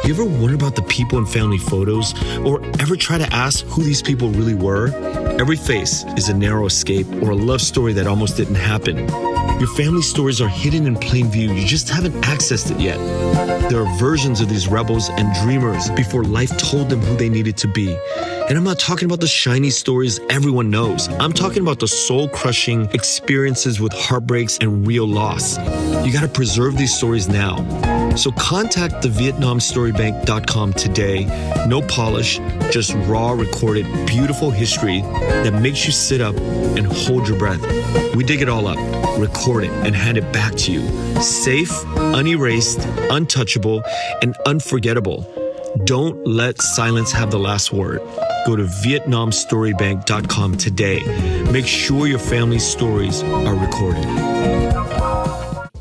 You ever wonder about the people in family photos, or ever try to ask who these people really were? Every face is a narrow escape or a love story that almost didn't happen. Your family stories are hidden in plain view. You just haven't accessed it yet. There are versions of these rebels and dreamers before life told them who they needed to be. And I'm not talking about the shiny stories everyone knows. I'm talking about the soul-crushing experiences with heartbreaks and real loss. You got to preserve these stories now. So contact the VietnamStoryBank.com today. No polish, just raw, recorded, beautiful history that makes you sit up and hold your breath. We dig it all up, record it, and hand it back to you. Safe, unerased, untouchable, and unforgettable. Don't let silence have the last word. Go to VietnamStoryBank.com today. Make sure your family's stories are recorded.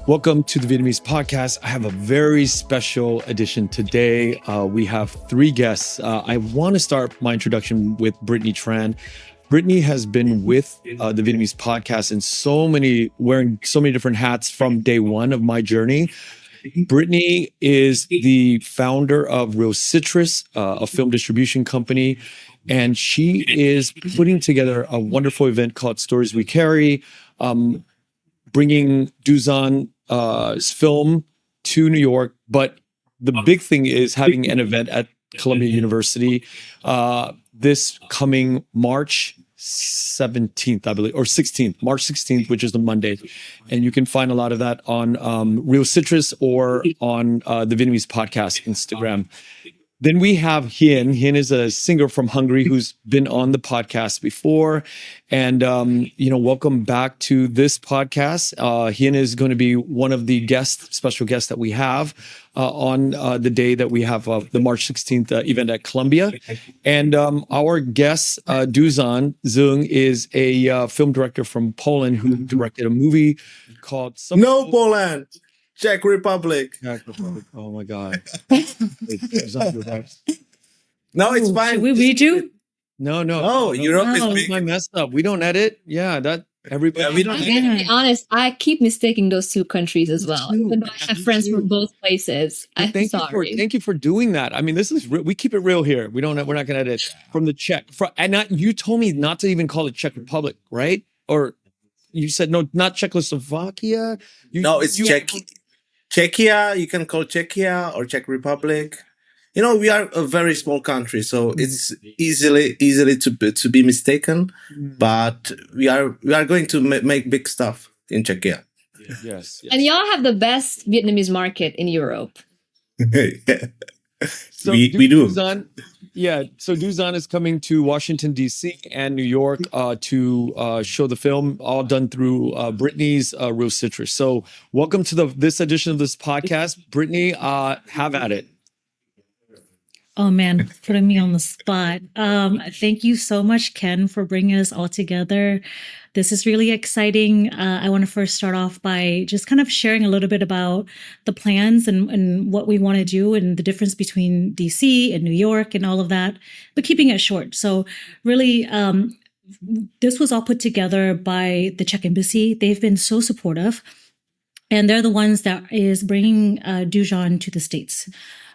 Welcome to the Vietnamese podcast. I have a very special edition today. We have three guests. I want to start my introduction with Brittany Tran. Brittany has been with the Vietnamese podcast wearing so many different hats from day one of my journey. Brittany is the founder of Real Citrus, a film distribution company, and she is putting together a wonderful event called Stories We Carry, bringing Duzan's film to New York. But the big thing is having an event at Columbia University this coming March 17th, I believe, or 16th, March 16th, which is the Monday. And you can find a lot of that on Real Citrus or on the Vietnamese podcast Instagram. Then we have Hien. Hien is a singer from Hungary who's been on the podcast before. And, welcome back to this podcast. Hien is going to be one of the special guests that we have on the day that we have the March 16th event at Columbia. And our guest, Duzan Duong, is a film director from Poland who directed a movie called... Poland! Czech Republic. Oh my God. No, it's fine. Should we redo? No. Europe is That's big. my messed up. We don't edit. Yeah, that everybody. Yeah, we don't I'm gonna be honest, I keep mistaking those two countries as well. Even though I have friends from both places. I'm sorry. Thank you for doing that. I mean, this is we keep it real here. We're not going to edit from the Czech. You told me not to even call it Czech Republic, right? Or you said no, not Czechoslovakia. It's Czechia. You can call Czechia or Czech Republic. We are a very small country, so it's easily to be mistaken. But we are going to make big stuff in Czechia. Yes. And y'all have the best Vietnamese market in Europe. So we do. So Duzan is coming to Washington, D.C. and New York to show the film, all done through Brittany's Real Citrus. So welcome to this edition of this podcast. Brittany, have at it. Oh man, putting me on the spot. Thank you so much, Ken, for bringing us all together. This is really exciting. I want to first start off by just kind of sharing a little bit about the plans and what we want to do and the difference between DC and New York and all of that, but keeping it short. So really, this was all put together by the Czech Embassy. They've been so supportive, and they're the ones that is bringing Duzan to the States.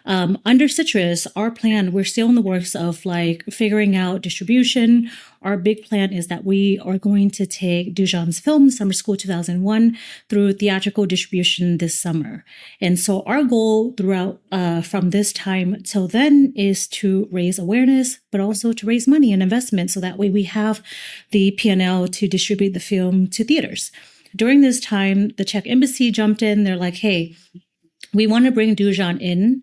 Under Citrus, our plan, we're still in the works of figuring out distribution. Our big plan is that we are going to take Duzan's film, Summer School 2001, through theatrical distribution this summer. And so our goal throughout from this time till then is to raise awareness, but also to raise money and investment. So that way we have the P&L to distribute the film to theaters. During this time, the Czech Embassy jumped in. They're like, hey, we want to bring Duzan in.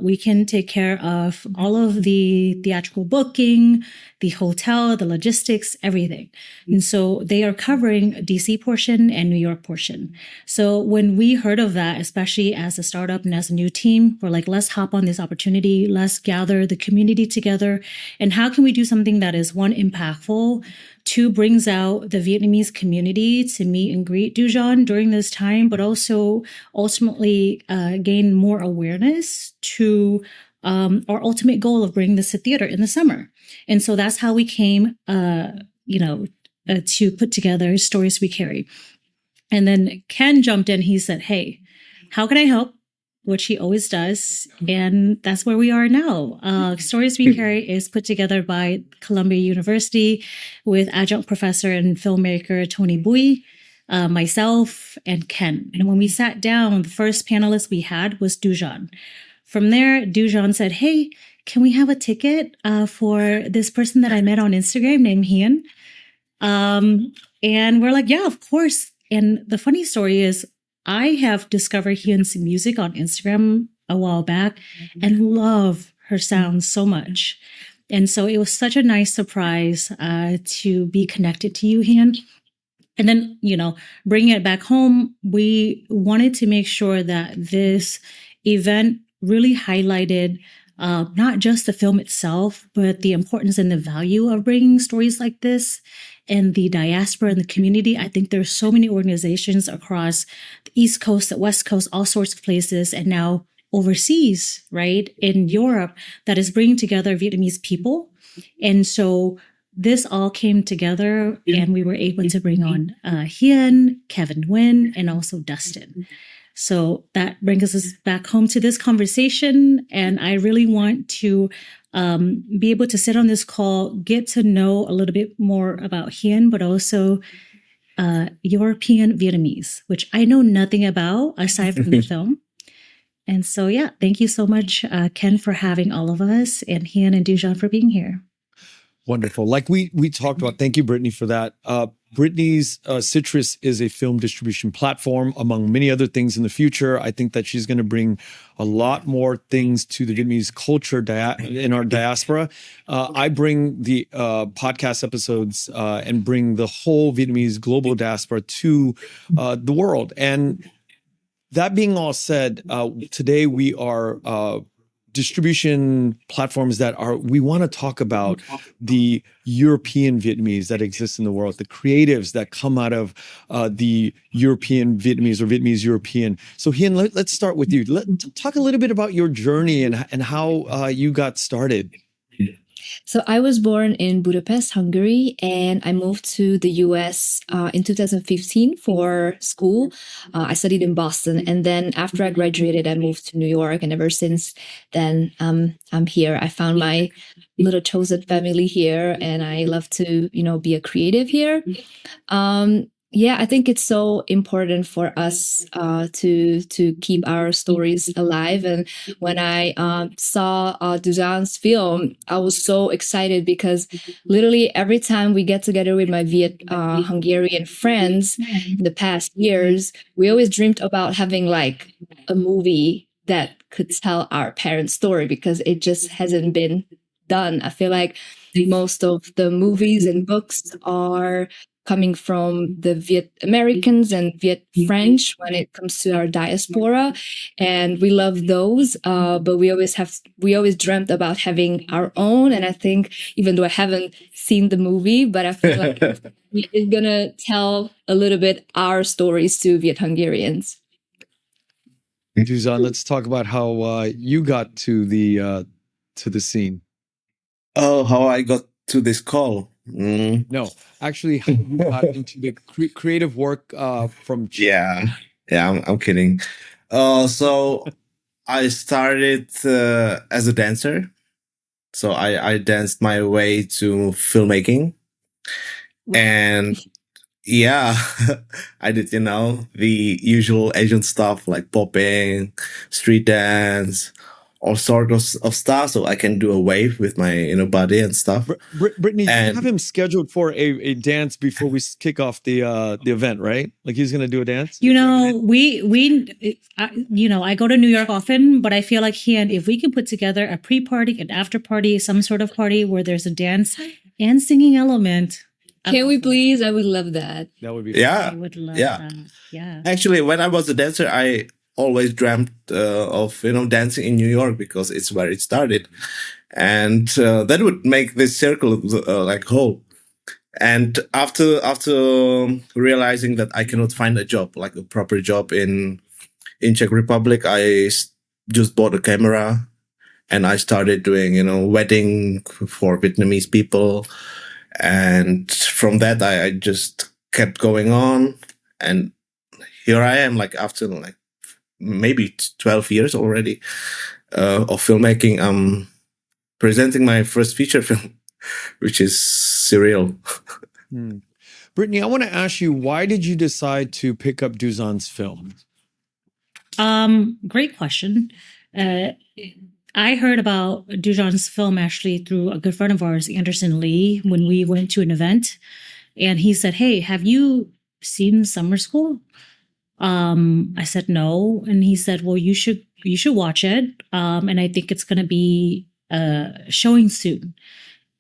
We can take care of all of the theatrical booking, the hotel, the logistics, everything. And so they are covering DC portion and New York portion. So when we heard of that, especially as a startup and as a new team, we're like, let's hop on this opportunity. Let's gather the community together. And how can we do something that is, one, impactful, two, brings out the Vietnamese community to meet and greet Duzan during this time, but also ultimately gain more awareness to our ultimate goal of bringing this to theater in the summer. And so that's how we came, to put together Stories We Carry. And then Ken jumped in. He said, hey, how can I help? which he always does. And that's where we are now. Stories We Carry is put together by Columbia University with adjunct professor and filmmaker Tony Bui, myself, and Ken. And when we sat down, the first panelist we had was Duzan. From there, Duzan said, hey, can we have a ticket for this person that I met on Instagram named Hien? And we're like, yeah, of course. And the funny story is I have discovered Hien's music on Instagram a while back and love her sound so much. And so it was such a nice surprise to be connected to you, Hien. And then, bringing it back home, we wanted to make sure that this event really highlighted not just the film itself, but the importance and the value of bringing stories like this and the diaspora and the community. I think there's so many organizations across the East Coast, the West Coast, all sorts of places, and now overseas, right, in Europe, that is bringing together Vietnamese people. And so this all came together and we were able to bring on Hien, Kevin Nguyen, and also Dustin. So that brings us back home to this conversation. And I really want to be able to sit on this call, get to know a little bit more about Hien, but also European Vietnamese, which I know nothing about aside from the film. And so, yeah, thank you so much, Ken, for having all of us, and Hien and Duzan for being here. Wonderful. Like we talked about, thank you, Brittany, for that. Brittany's Citrus is a film distribution platform, among many other things in the future. I think that she's going to bring a lot more things to the Vietnamese culture in our diaspora. I bring the podcast episodes and bring the whole Vietnamese global diaspora to the world. And that being all said, today we are distribution platforms that we want to talk about the European Vietnamese that exist in the world, the creatives that come out of the European Vietnamese or Vietnamese European. So Hien, let's start with you. Talk a little bit about your journey and how you got started. So I was born in Budapest, Hungary, and I moved to the US in 2015 for school. I studied in Boston, and then after I graduated, I moved to New York, and ever since then, I'm here. I found my little chosen family here, and I love to, be a creative here. Yeah, I think it's so important for us to keep our stories alive. And when I saw Duzan's film, I was so excited because literally every time we get together with my Hungarian friends in the past years, we always dreamed about having like a movie that could tell our parents' story because it just hasn't been done. I feel like most of the movies and books are coming from the Viet Americans and Viet French when it comes to our diaspora, and we love those. But we always dreamt about having our own. And I think, even though I haven't seen the movie, but I feel like it's gonna tell a little bit our stories to Viet Hungarians. Duzan, let's talk about how you got to the scene. Oh, how I got to this call. No, actually, how you got into the creative work from. Yeah, I'm kidding. So I started as a dancer. So I danced my way to filmmaking. Wow. And yeah, I did, the usual Asian stuff like popping, street dance, all sorts of stuff, so I can do a wave with my body and stuff. Brittany, you have him scheduled for a dance before we kick off the event, right? Like he's gonna do a dance. I go to New York often, but I feel like if we can put together a pre-party, an after party, some sort of party where there's a dance and singing element. Can we please? I would love that. That would be fun. Yeah. I would love that. Yeah. Actually, when I was a dancer, I always dreamt of dancing in New York because it's where it started, and that would make this circle like whole. And after realizing that I cannot find a job, like a proper job in Czech Republic, I just bought a camera and I started doing wedding for Vietnamese people, and from that I just kept going on, and here I am, like after maybe 12 years already of filmmaking. I'm presenting my first feature film, which is surreal. Brittany, I want to ask you, why did you decide to pick up Duzan's film? Great question. I heard about Duzan's film actually through a good friend of ours, Anderson Lee, when we went to an event, and he said, "Hey, have you seen Summer School?" I said no, and he said, "Well, you should watch it, and I think it's going to be showing soon."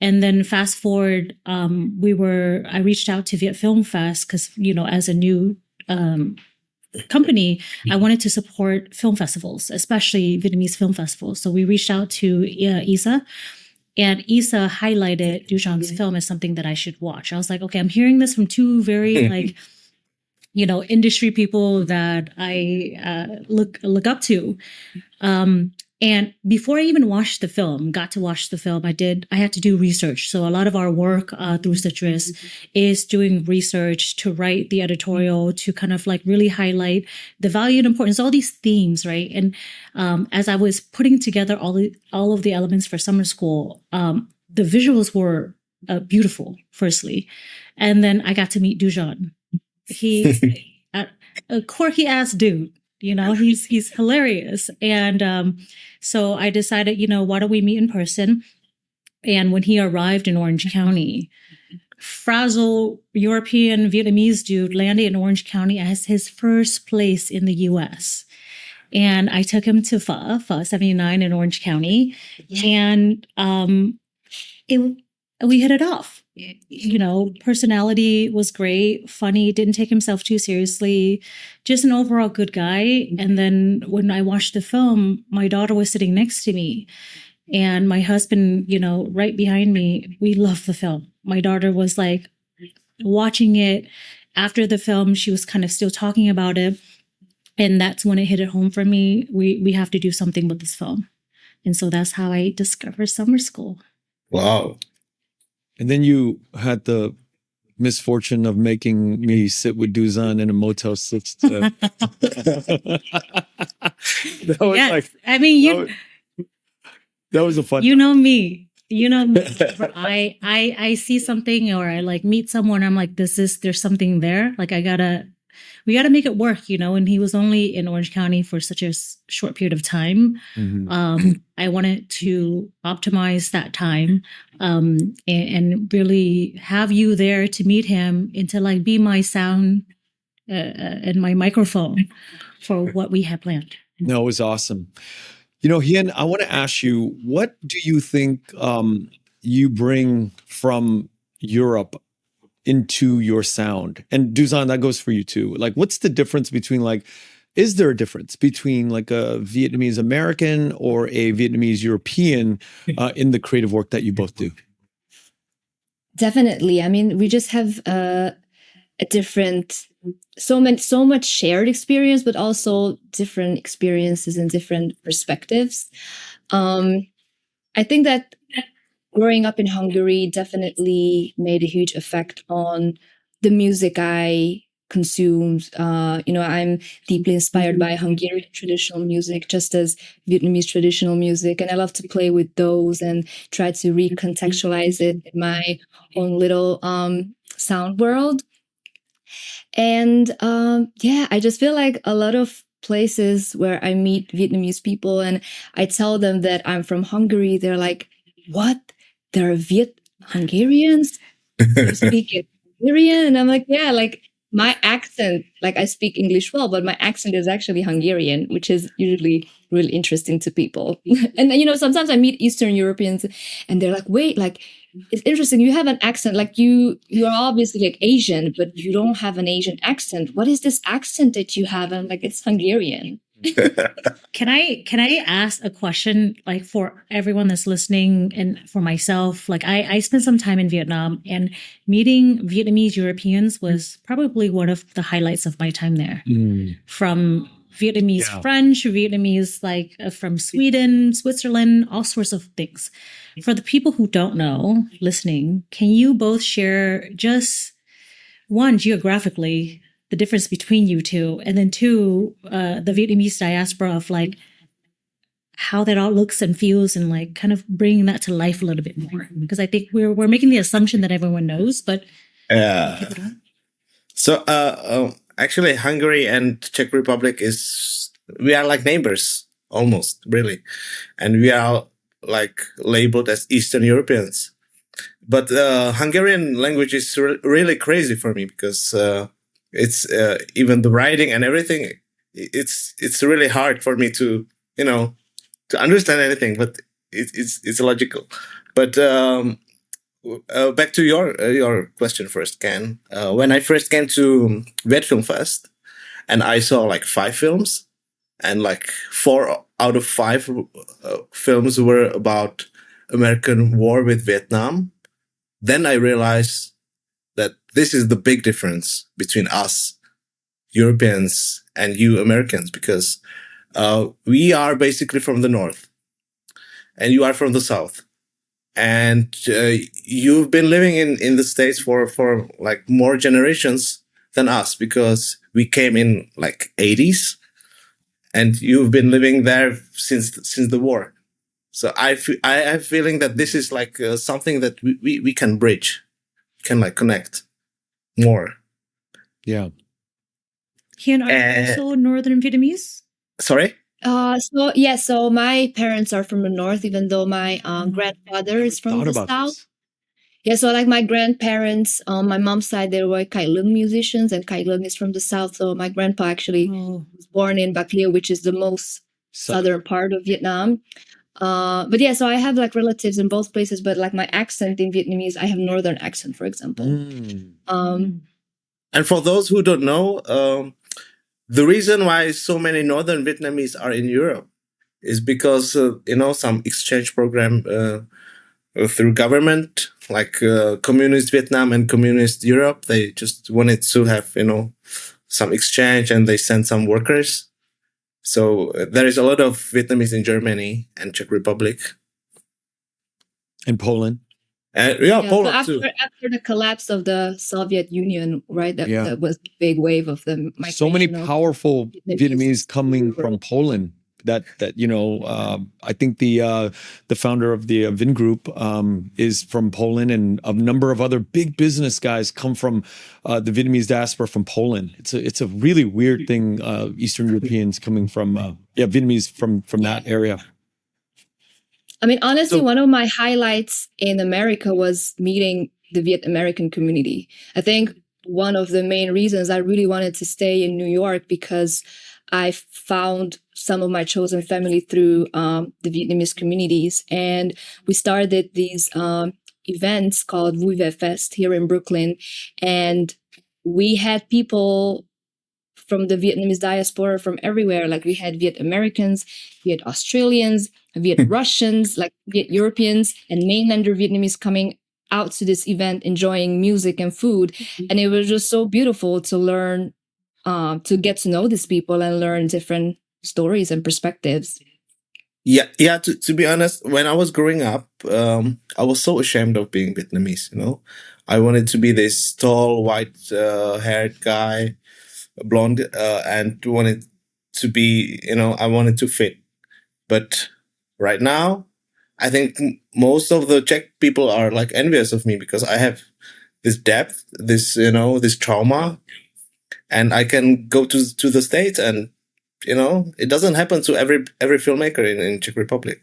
And then fast forward, I reached out to Viet Film Fest because, as a new company, I wanted to support film festivals, especially Vietnamese film festivals. So we reached out to Isa, and Isa highlighted Duzan's film as something that I should watch. I was like, okay, I'm hearing this from two very industry people that I look up to. And before I even got to watch the film, I had to do research. So a lot of our work through Citrus is doing research to write the editorial, to kind of like really highlight the value and importance, all these themes, right? And as I was putting together all of the elements for Summer School, the visuals were beautiful, firstly. And then I got to meet Duzan. He's a quirky ass dude. He's hilarious. And so I decided, why don't we meet in person? And when he arrived in Orange County, frazzled European Vietnamese dude landed in Orange County as his first place in the US. And I took him to Pho 79 in Orange County. And we hit it off. Personality was great, funny, didn't take himself too seriously, just an overall good guy. And then when I watched the film, my daughter was sitting next to me and my husband, right behind me. We loved the film. My daughter was like watching it after the film. She was kind of still talking about it. And that's when it hit it home for me. We have to do something with this film. And so that's how I discovered Summer School. Wow. And then you had the misfortune of making me sit with Duzan in a Motel 6. That was yes. that was a fun. You know me. I see something or I like meet someone. I'm like, there's something there. Like we gotta make it work, and he was only in Orange County for such a short period of time. Mm-hmm. I wanted to optimize that time and really have you there to meet him and to like be my sound and my microphone for what we had planned. No, it was awesome. Hien, I want to ask you, what do you think you bring from Europe into your sound? And Duzan, that goes for you too. Like, what's the difference between is there a difference between like a Vietnamese American or a Vietnamese European in the creative work that you both do? Definitely. I mean, we just have a different, so much shared experience, but also different experiences and different perspectives. I think that growing up in Hungary definitely made a huge effect on the music I consumed. I'm deeply inspired by Hungarian traditional music, just as Vietnamese traditional music. And I love to play with those and try to recontextualize it in my own little sound world. And I just feel like a lot of places where I meet Vietnamese people and I tell them that I'm from Hungary, they're like, what? There are Hungarians who speak Hungarian? And I'm like, yeah, like my accent, like I speak English well, but my accent is actually Hungarian, which is usually really interesting to people. And, sometimes I meet Eastern Europeans and they're like, wait, like, it's interesting. You have an accent, like you are obviously like Asian, but you don't have an Asian accent. What is this accent that you have? And I'm like, it's Hungarian. Can I ask a question, like for everyone that's listening and for myself? Like I spent some time in Vietnam, and meeting Vietnamese Europeans was probably one of the highlights of my time there. From Vietnamese French, Vietnamese from Sweden, Switzerland, all sorts of things. For the people who don't know, listening, can you both share just one geographically, the difference between you two, and then two, the Vietnamese diaspora of like how that all looks and feels, and like kind of bringing that to life a little bit more. Because I think we're making the assumption that everyone knows, but Yeah. people don't. So actually, Hungary and Czech Republic we are like neighbors almost, really, and we are like labeled as Eastern Europeans. But Hungarian language is really crazy for me because it's even the writing and everything. It's really hard for me to to understand anything, but it's illogical. But back to your question first, Ken. When I first came to Viet Film Fest, and I saw like 5 films, and like 4 out of 5 films were about American war with Vietnam. Then I realized that this is the big difference between us Europeans and you Americans, because we are basically from the north, and you are from the south, and you've been living in the States for like more generations than us, because we came in like 80s, and you've been living there since the war. So I have feeling that this is like something that we can bridge, can like connect more. Yeah. Hien, are you also Northern Vietnamese? Sorry? So my parents are from the north, even though my grandfather is from the south. This. Yeah, so like my grandparents, on my mom's side, they were Cải Lương musicians, and Cải Lương is from the south. So my grandpa actually was born in Bac Lieu, which is the most southern part of Vietnam. But yeah, so I have like relatives in both places, but like my accent in Vietnamese, I have northern accent, for example. And for those who don't know, the reason why so many Northern Vietnamese are in Europe is because, some exchange program through government, like Communist Vietnam and Communist Europe. They just wanted to have, some exchange, and they sent some workers. So there is a lot of Vietnamese in Germany and Czech Republic. And Poland. Poland so too. after the collapse of the Soviet Union, right? That was a big wave of the migration. So many powerful Vietnamese coming from Poland. That I think the founder of the Vin Group is from Poland, and a number of other big business guys come from the Vietnamese diaspora from Poland. It's a really weird thing. Eastern Europeans coming from Vietnamese from that area. I mean, honestly, one of my highlights in America was meeting the Viet American community. I think one of the main reasons I really wanted to stay in New York, because I found some of my chosen family through the Vietnamese communities. And we started these events called Vui Vẻ Fest here in Brooklyn. And we had people from the Vietnamese diaspora from everywhere. Like we had Viet Americans, Viet Australians, Viet Russians, like Viet Europeans, and mainlander Vietnamese coming out to this event, enjoying music and food. And it was just so beautiful to learn, to get to know these people and learn different stories and perspectives. Yeah. To be honest, when I was growing up, I was so ashamed of being Vietnamese. I wanted to be this tall, white-haired guy, blonde, and wanted to be, I wanted to fit. But right now, I think most of the Czech people are like envious of me, because I have this depth, this trauma, and I can go to the States, and it doesn't happen to every filmmaker in Czech Republic.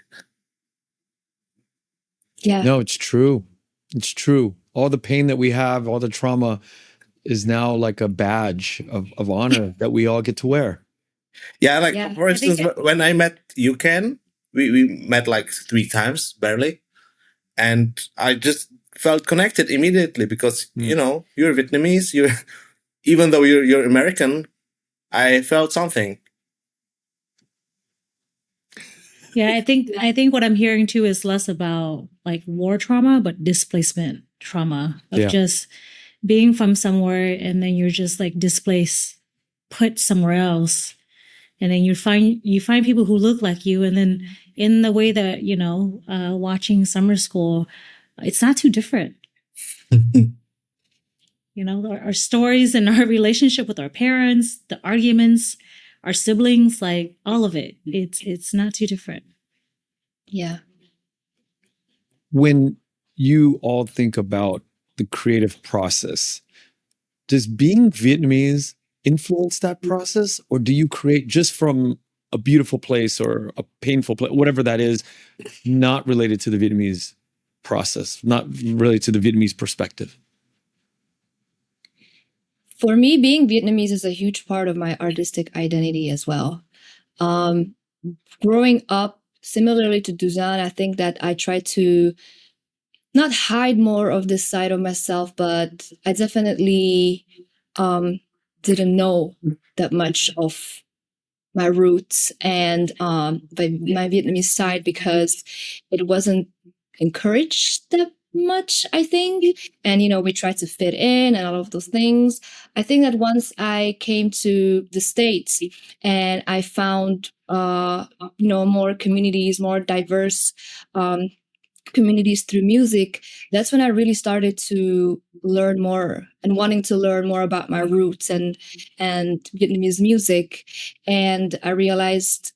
Yeah. No, it's true. It's true. All the pain that we have, all the trauma is now like a badge of honor that we all get to wear. Yeah, for instance, when I met you, Ken, we met like 3 times, barely. And I just felt connected immediately, because, you're Vietnamese, even though you're American, I felt something. Yeah, I think what I'm hearing too is less about like war trauma, but displacement trauma of just being from somewhere, and then you're just like displaced, put somewhere else, and then you find people who look like you, and then in the way that watching Summer School, it's not too different. You know, our stories and our relationship with our parents, the arguments, our siblings, like all of it. It's not too different. Yeah. When you all think about the creative process, does being Vietnamese influence that process, or do you create just from a beautiful place or a painful place, whatever that is, not related to the Vietnamese process, not related to the Vietnamese perspective? For me, being Vietnamese is a huge part of my artistic identity as well. Growing up, similarly to Duzan, I think that I try to not hide more of this side of myself, but I definitely didn't know that much of my roots and my Vietnamese side because it wasn't encouraged that much, I think. And, you know, we tried to fit in and all of those things. I think that once I came to the States and I found, you know, more communities, more diverse communities through music, that's when I really started to learn more and wanting to learn more about my roots and Vietnamese music. And I realized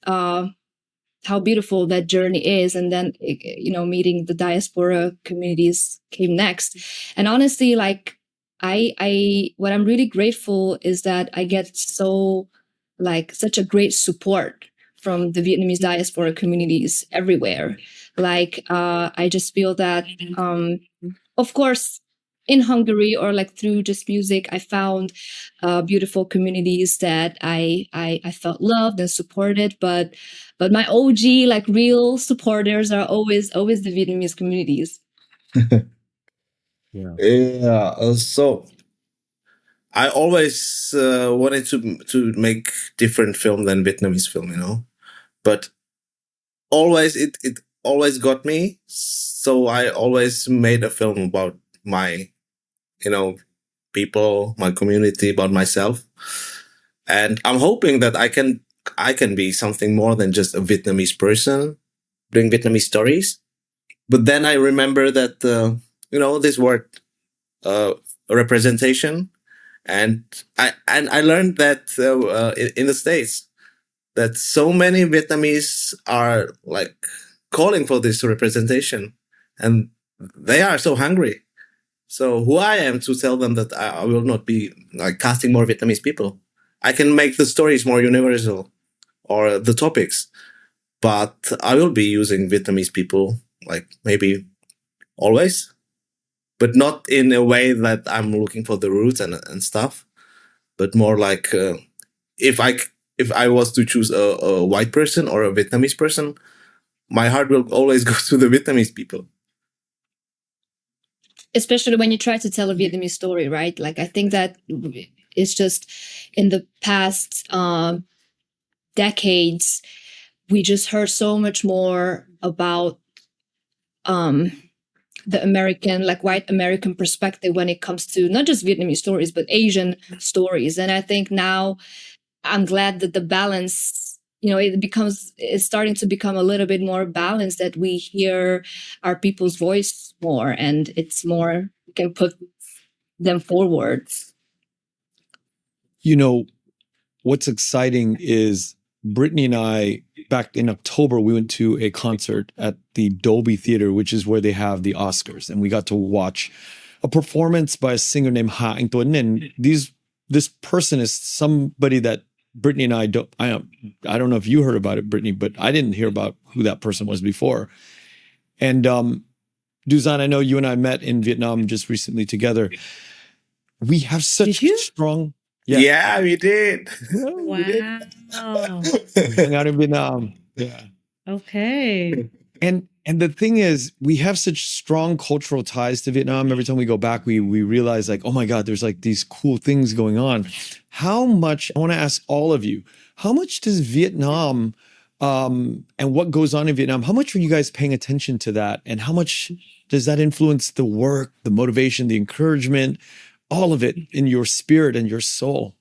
how beautiful that journey is. And then, you know, meeting the diaspora communities came next. And honestly, like what I'm really grateful is that I get such a great support from the Vietnamese diaspora communities everywhere. Like, I just feel that, of course, in Hungary or like through just music, I found beautiful communities that I felt loved and supported. But my OG, like real supporters, are always the Vietnamese communities. Yeah. Yeah. So I always wanted to make different film than Vietnamese film, you know, but always it always got me. So I always made a film about my, you know, people, my community, about myself, and I'm hoping that I can be something more than just a Vietnamese person doing Vietnamese stories. But then I remember that you know, this word uh, representation, and I learned that in the States that so many Vietnamese are like calling for this representation, and they are so hungry. So who I am to tell them that I will not be like casting more Vietnamese people? I can make the stories more universal or the topics, but I will be using Vietnamese people like maybe always, but not in a way that I'm looking for the roots and stuff, but more like if I was to choose a white person or a Vietnamese person, my heart will always go to the Vietnamese people. Especially when you try to tell a Vietnamese story, right? Like, I think that it's just in the past decades, we just heard so much more about the American, like white American perspective when it comes to not just Vietnamese stories, but Asian stories. And I think now I'm glad that the balance, you know, it's starting to become a little bit more balanced, that we hear our people's voice more and it's more, we can put them forward. You know, what's exciting is Brittany and I, back in October, we went to a concert at the Dolby Theater, which is where they have the Oscars. And we got to watch a performance by a singer named Hien. And this person is somebody that Brittany and I don't know if you heard about it, Brittany, but I didn't hear about who that person was before. And Duzan, I know you and I met in Vietnam just recently together. We have such strong... Yeah, we did. Wow. We hung out in Vietnam. Yeah. Okay. And the thing is, we have such strong cultural ties to Vietnam. Every time we go back, we realize like, oh my God, there's like these cool things going on. How much, I want to ask all of you, how much does Vietnam and what goes on in Vietnam, how much are you guys paying attention to that? And how much does that influence the work, the motivation, the encouragement, all of it in your spirit and your soul?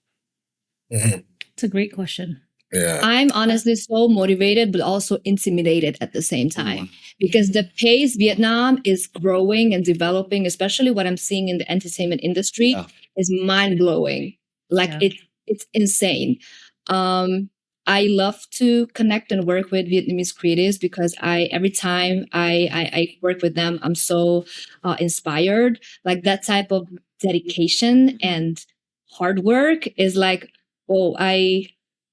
It's a great question. Yeah. I'm honestly so motivated, but also intimidated at the same time, because the pace Vietnam is growing and developing, especially what I'm seeing in the entertainment industry. is mind-blowing. Like Yeah. it's insane. I love to connect and work with Vietnamese creatives because every time I work with them, I'm so inspired. Like that type of dedication and hard work is like, oh,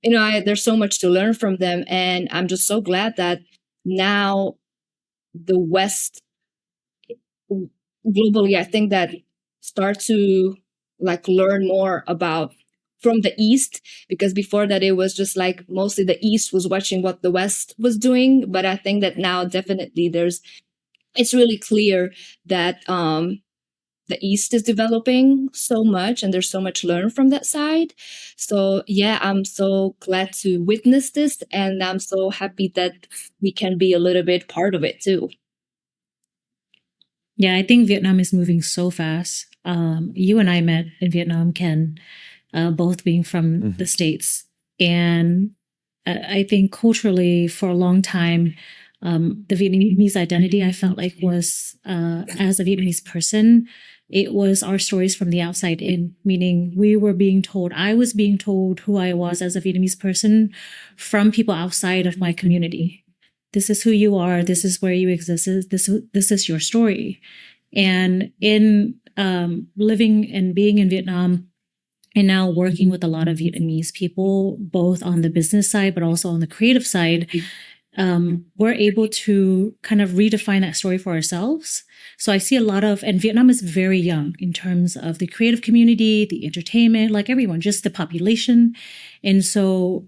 there's so much to learn from them, and I'm just so glad that now the West globally, I think that start to like learn more about from the East, because before that it was just like mostly the East was watching what the West was doing. But I think that now definitely it's really clear that the East is developing so much and there's so much to learn from that side. So yeah, I'm so glad to witness this, and I'm so happy that we can be a little bit part of it too. Yeah, I think Vietnam is moving so fast. You and I met in Vietnam, Ken, both being from the States. And I think culturally, for a long time, the Vietnamese identity I felt like was, as a Vietnamese person, it was our stories from the outside in, meaning I was being told who I was as a Vietnamese person from people outside of my community. This is who you are. This is where you exist. This is your story. And in living and being in Vietnam, and now working with a lot of Vietnamese people, both on the business side, but also on the creative side, we're able to kind of redefine that story for ourselves. So I see and Vietnam is very young in terms of the creative community, the entertainment, like everyone, just the population. And so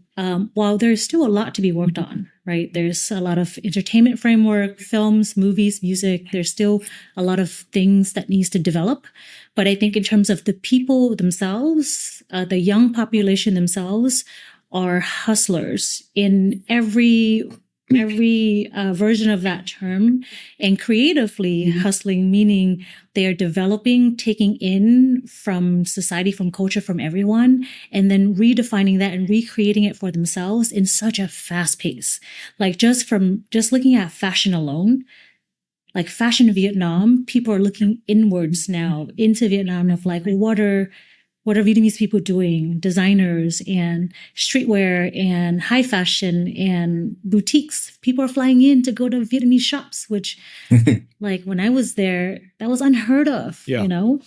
while there's still a lot to be worked on, right? There's a lot of entertainment framework, films, movies, music. There's still a lot of things that needs to develop. But I think in terms of the people themselves, the young population themselves are hustlers in every version of that term, and creatively hustling, meaning they are developing, taking in from society, from culture, from everyone, and then redefining that and recreating it for themselves in such a fast pace. Like just looking at fashion alone, like fashion Vietnam, people are looking inwards now into Vietnam of like, what are Vietnamese people doing? Designers and streetwear and high fashion and boutiques. People are flying in to go to Vietnamese shops, which like when I was there, that was unheard of, you know?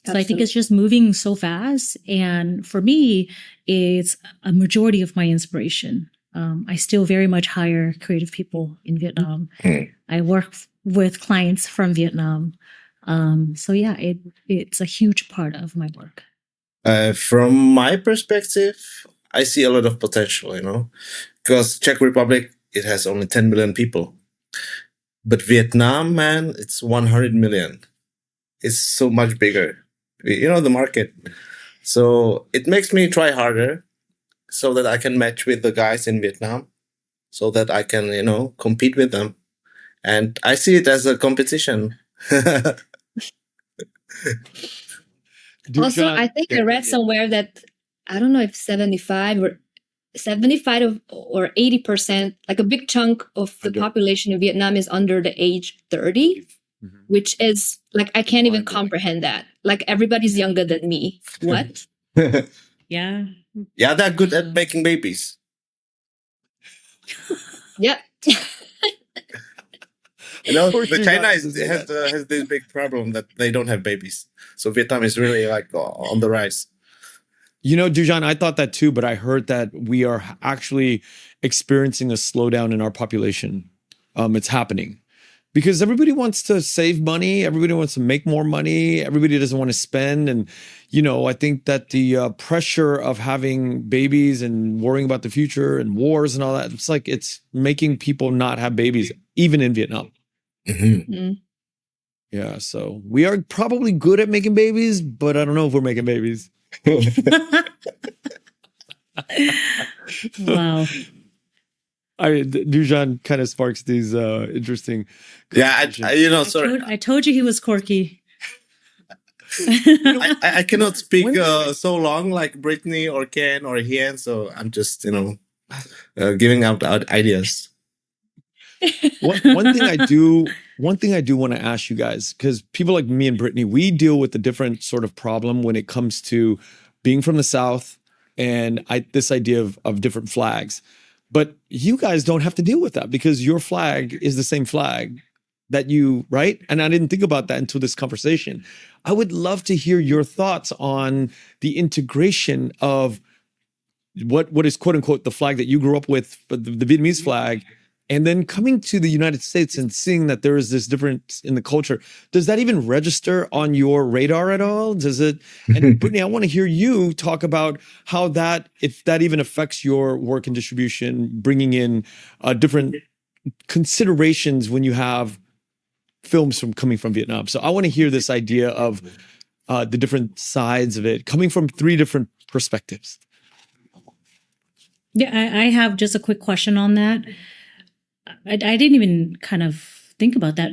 So I think it's just moving so fast. And for me, it's a majority of my inspiration. I still very much hire creative people in Vietnam. I work with clients from Vietnam. So yeah, it's a huge part of my work. From my perspective, I see a lot of potential, because Czech Republic, it has only 10 million people. But Vietnam, man, it's 100 million. It's so much bigger, the market. So it makes me try harder so that I can match with the guys in Vietnam, so that I can, compete with them. And I see it as a competition. Also, I think I read somewhere that I don't know if 75 or 80%, like a big chunk of the population in Vietnam is under the age 30, which is like, I can't even comprehend that. Like everybody's younger than me. What? Yeah. Yeah, they're good at making babies. Yep. China has this big problem that they don't have babies. So Vietnam is really like on the rise. Duzan, I thought that too, but I heard that we are actually experiencing a slowdown in our population. It's happening because everybody wants to save money. Everybody wants to make more money. Everybody doesn't want to spend. And, I think that the pressure of having babies and worrying about the future and wars and all that, it's making people not have babies, even in Vietnam. Yeah, so we are probably good at making babies, but I don't know if we're making babies. Wow. Duzan kind of sparks these interesting. Yeah, sorry. I told you he was quirky. I cannot speak so long like Brittany or Ken or Hien, so I'm just giving out ideas. One thing I do one thing I do want to ask you guys, because people like me and Brittany, we deal with a different sort of problem when it comes to being from the South and this idea of different flags. But you guys don't have to deal with that because your flag is the same flag that you, right? And I didn't think about that until this conversation. I would love to hear your thoughts on the integration of what is quote unquote the flag that you grew up with, but the Vietnamese flag, and then coming to the United States and seeing that there is this difference in the culture. Does that even register on your radar at all? Does it? And Brittany, I want to hear you talk about how that, if that even affects your work and distribution, bringing in different considerations when you have films coming from Vietnam. So I want to hear this idea of the different sides of it coming from three different perspectives. Yeah, I have just a quick question on that. I didn't even kind of think about that.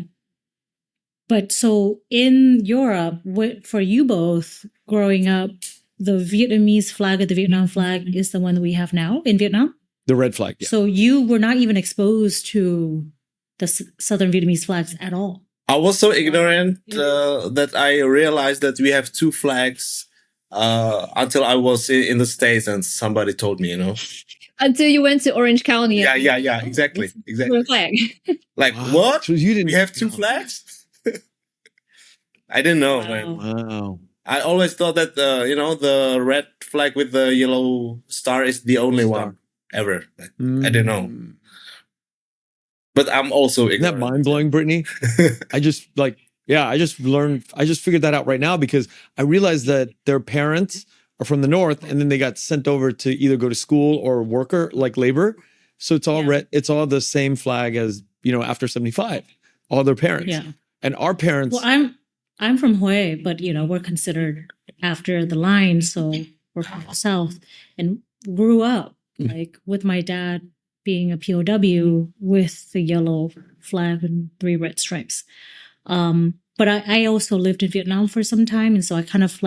But so in Europe, for you both growing up, the Vietnamese flag or the Vietnam flag is the one that we have now in Vietnam? The red flag, yeah. So you were not even exposed to the Southern Vietnamese flags at all? I was so ignorant that I realized that we have two flags until I was in the States and somebody told me, Until you went to Orange County. Yeah, exactly. Flag. Like, Wow. what? So you didn't We have two flags? I didn't know, man. Wow. I always thought that, the red flag with the yellow star is the only one ever. I didn't know. But I'm also ignorant. Isn't that mind-blowing, Brittany? I just figured that out right now because I realized that their parents are from the North and then they got sent over to either go to school or worker, like labor. So it's all red. It's all the same flag as, after 75, all their parents. Yeah. And our parents. Well, I'm from Hue, but we're considered after the line, so we're from the South and grew up like with my dad being a POW with the yellow flag and 3 red stripes. But I also lived in Vietnam for some time. And so I kind of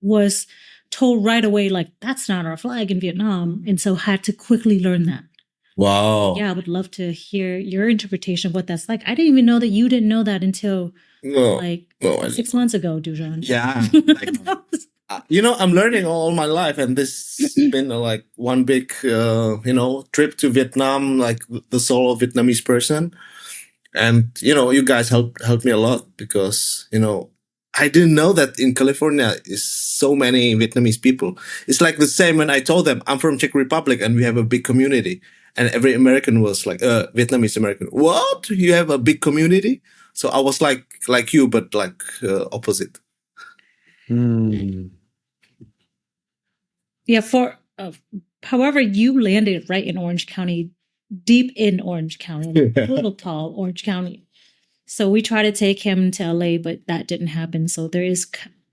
was told right away, like, that's not our flag in Vietnam. And so had to quickly learn that. Wow. Yeah, I would love to hear your interpretation of what that's like. I didn't even know that you didn't know that until 6 months ago, Duzan. Yeah. I'm learning all my life, and this has been like one big, trip to Vietnam, like the solo Vietnamese person. And, you guys helped me a lot because, I didn't know that in California is so many Vietnamese people. It's like the same when I told them I'm from Czech Republic and we have a big community. And every American was like, Vietnamese American, what? You have a big community? So I was like you, but like opposite. Yeah, however, you landed right in Orange County, deep in Orange County, little tall Orange County. So we tried to take him to LA, but that didn't happen. So there is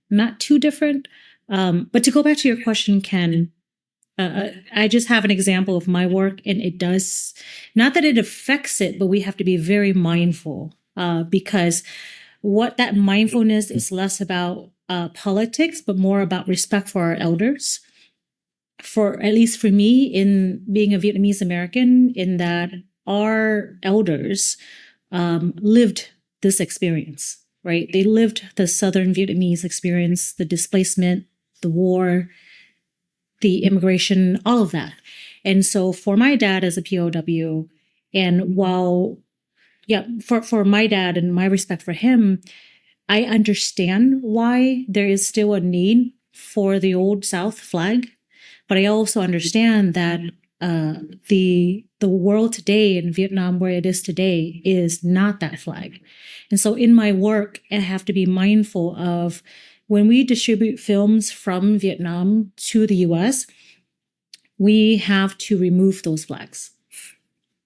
not too different. But to go back to your question, Ken, I just have an example of my work, and it does, not that it affects it, but we have to be very mindful because what that mindfulness is less about politics, but more about respect for our elders. At least for me, in being a Vietnamese American, in that our elders lived this experience, right? They lived the Southern Vietnamese experience, the displacement, the war, the immigration, all of that. And so for my dad as a POW, and for my dad and my respect for him, I understand why there is still a need for the Old South flag. But I also understand that the world today in Vietnam, where it is today, is not that flag. And so in my work, I have to be mindful of when we distribute films from Vietnam to the US, we have to remove those flags.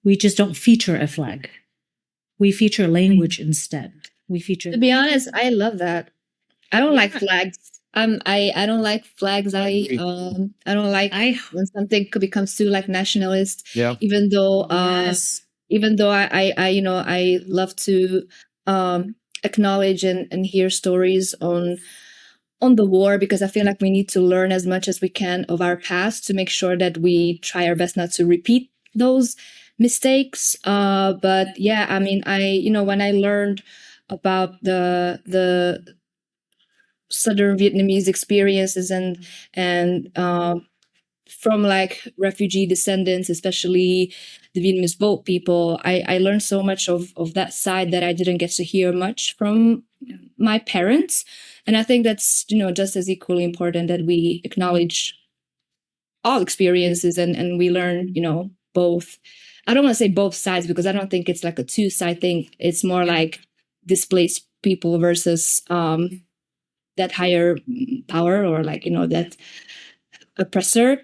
We just don't feature a flag. We feature language instead. To be honest, I love that. I don't like flags. I don't like flags. I don't like when something becomes too like nationalist. Yeah. Even though I love to acknowledge and hear stories on the war, because I feel like we need to learn as much as we can of our past to make sure that we try our best not to repeat those mistakes. But yeah, I mean, when I learned about the Southern Vietnamese experiences and from like refugee descendants, especially the Vietnamese boat people, I learned so much of that side that I didn't get to hear much from my parents. And I think that's, just as equally important that we acknowledge all experiences and we learn, both. I don't want to say both sides because I don't think it's like a two-side thing. It's more like displaced people versus that higher power or like, that oppressor.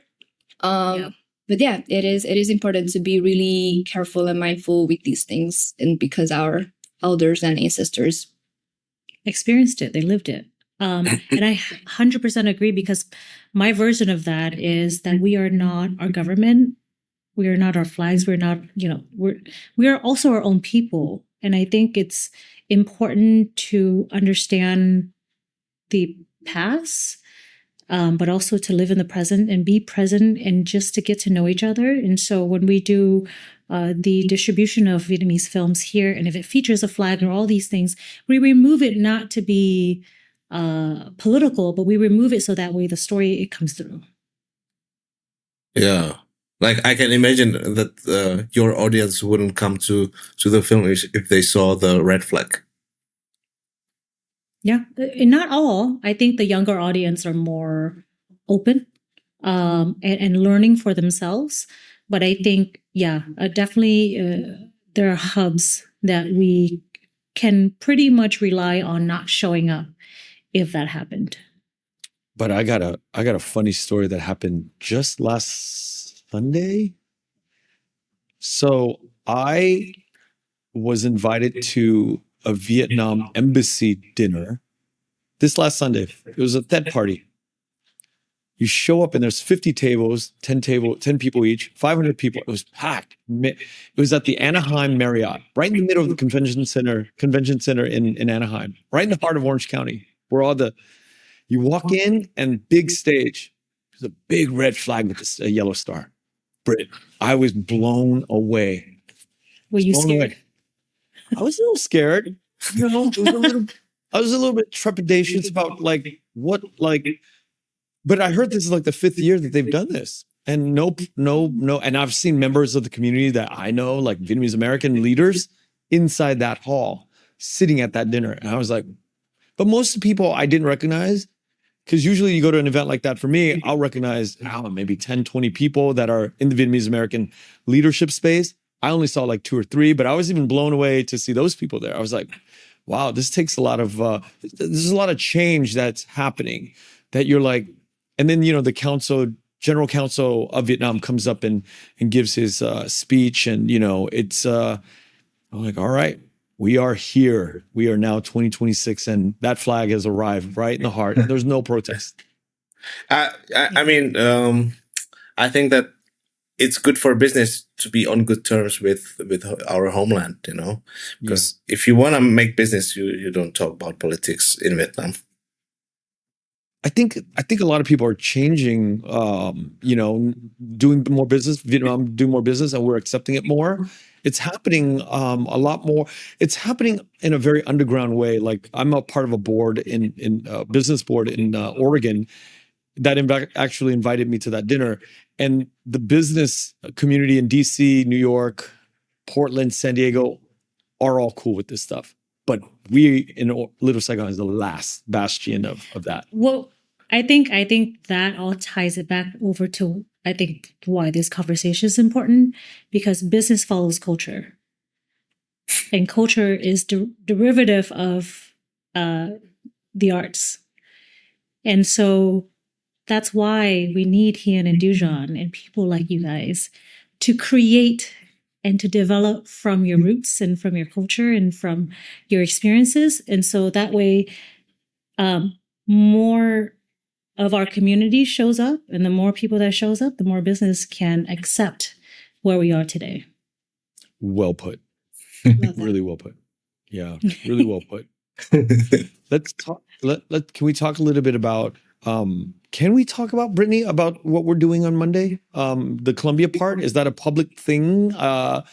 But yeah, it is important to be really careful and mindful with these things, and because our elders and ancestors experienced it, they lived it. And I 100% agree, because my version of that is that we are not our government, we are not our flags, we're not, we are also our own people. And I think it's important to understand the past, but also to live in the present and be present and just to get to know each other. And so when we do the distribution of Vietnamese films here, and if it features a flag or all these things, we remove it not to be political, but we remove it so that way the story, it comes through. Yeah. Like I can imagine that your audience wouldn't come to the film if they saw the red flag. Yeah, and not all. I think the younger audience are more open and learning for themselves. But I think, definitely there are hubs that we can pretty much rely on not showing up if that happened. But I got a funny story that happened just last Sunday. So I was invited to a Vietnam embassy dinner this last Sunday. It was a Tet party. You show up and there's 50 tables, 10 people each, 500 people. It was packed. It was at the Anaheim Marriott, right in the middle of the convention center in Anaheim, right in the heart of Orange County, where you walk in and big stage. There's a big red flag with a yellow star. Brit, I was blown away. Were you scared? I was a little scared. I was a little bit trepidatious about but I heard this is like the 5th year that they've done this. And no. And I've seen members of the community that I know, like Vietnamese American leaders, inside that hall, sitting at that dinner. And I was like, but most of the people I didn't recognize, because usually you go to an event like that, for me, I'll recognize maybe 10, 20 people that are in the Vietnamese American leadership space. I only saw like 2 or 3, but I was even blown away to see those people there. I was like, wow, this takes a lot of, there's a lot of change that's happening that you're like, and then, the general counsel of Vietnam comes up and gives his speech. And, it's, I'm like, all right, we are here. We are now 2026 and that flag has arrived right in the heart. There's no protest. I mean, I think that it's good for business to be on good terms with our homeland, because if you want to make business, you don't talk about politics in Vietnam. I think a lot of people are changing, doing more business, Vietnam doing more business, and we're accepting it more. It's happening a lot more. It's happening in a very underground way. Like I'm a part of a board in business board in Oregon that actually invited me to that dinner. And the business community in DC, New York, Portland, San Diego are all cool with this stuff. But we in Little Saigon is the last bastion of that. Well, I think that all ties it back over to, I think, why this conversation is important, because business follows culture. And culture is derivative of the arts. And so that's why we need Hien and Duzan and people like you guys to create and to develop from your roots and from your culture and from your experiences. And so that way, more of our community shows up, and the more people that shows up, the more business can accept where we are today. Well put. Really well put. Yeah, really well put. Let's talk. Can we talk a little bit about Can we talk about, Brittany, about what we're doing on Monday? The Columbia part, is that a public thing? The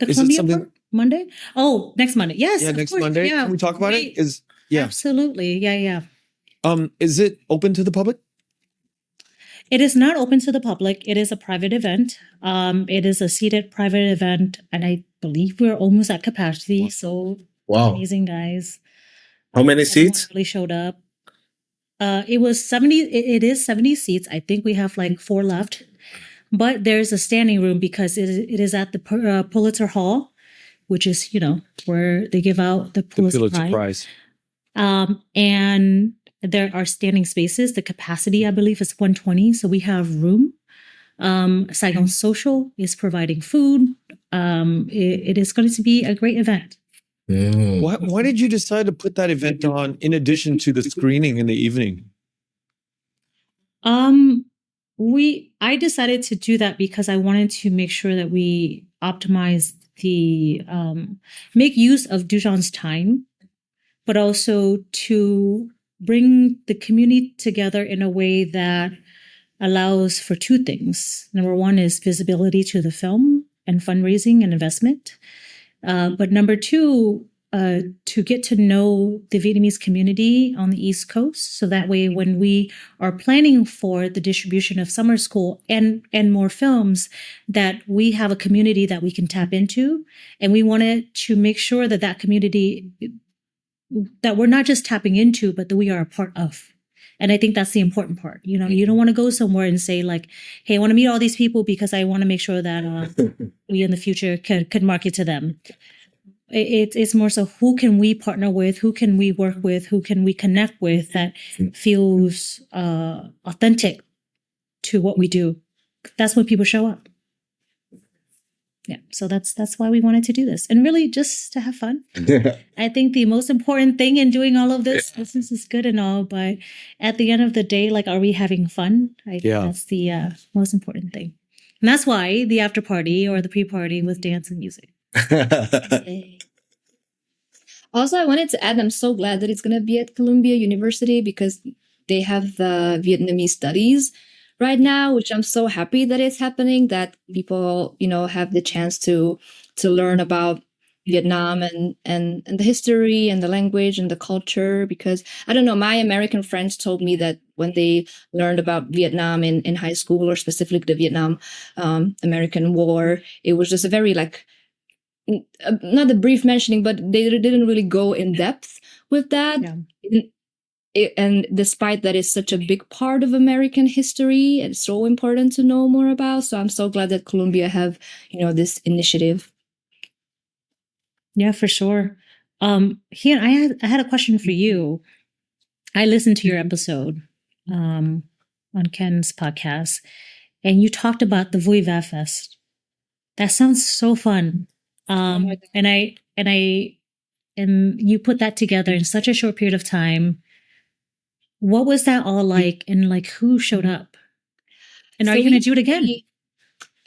Is it Columbia something- part? Monday? Oh, next Monday. Yes, Yeah, of next course. Monday. Yeah, Can we talk about it? we- Absolutely. Yeah. Is it open to the public? It is not open to the public. It is a private event. It is a seated private event, and I believe we're almost at capacity. So Wow. amazing, guys. How many Everyone seats? really showed up. It was 70. It is 70 seats. I think we have like 4 left, but there's a standing room because it is at the Pulitzer Hall, which is where they give out the The Pulitzer Pulitzer Prize. Prize. And there are standing spaces. The capacity, I believe, is 120. So we have room. Saigon Social is providing food. It is going to be a great event. Mm. Why did you decide to put that event on in addition to the screening in the evening? I decided to do that because I wanted to make sure that we optimize make use of Duzan's time, but also to bring the community together in a way that allows for 2 things. Number 1 is visibility to the film and fundraising and investment. But number 2, to get to know the Vietnamese community on the East Coast. So that way, when we are planning for the distribution of summer school and more films, that we have a community that we can tap into. And we wanted to make sure that that community, that we're not just tapping into, but that we are a part of. And I think that's the important part. You don't want to go somewhere and say like, hey, I want to meet all these people because I want to make sure that we in the future could market to them. It's more so who can we partner with, who can we work with, who can we connect with that feels authentic to what we do. That's when people show up. Yeah, so that's why we wanted to do this, and really just to have fun. I think the most important thing in doing all of this is good and all, but at the end of the day, like, are we having fun? I think that's the most important thing, and that's why the after party or the pre-party with dance and music. Also, I wanted to add, I'm so glad that it's going to be at Columbia University because they have the Vietnamese studies right now, which I'm so happy that it's happening, that people, have the chance to learn about Vietnam and the history and the language and the culture. Because I don't know, my American friends told me that when they learned about Vietnam in high school, or specifically the Vietnam American War, it was just a very not a brief mentioning, but they didn't really go in depth with that. And despite that it's such a big part of American history, it's so important to know more about. So I'm so glad that Columbia have, this initiative. Yeah, for sure. Hien, I had a question for you. I listened to your episode on Ken's podcast, and you talked about the Vui Va Fest. That sounds so fun. And you put that together in such a short period of time. What was that all like, and who showed up? And are you going to do it again?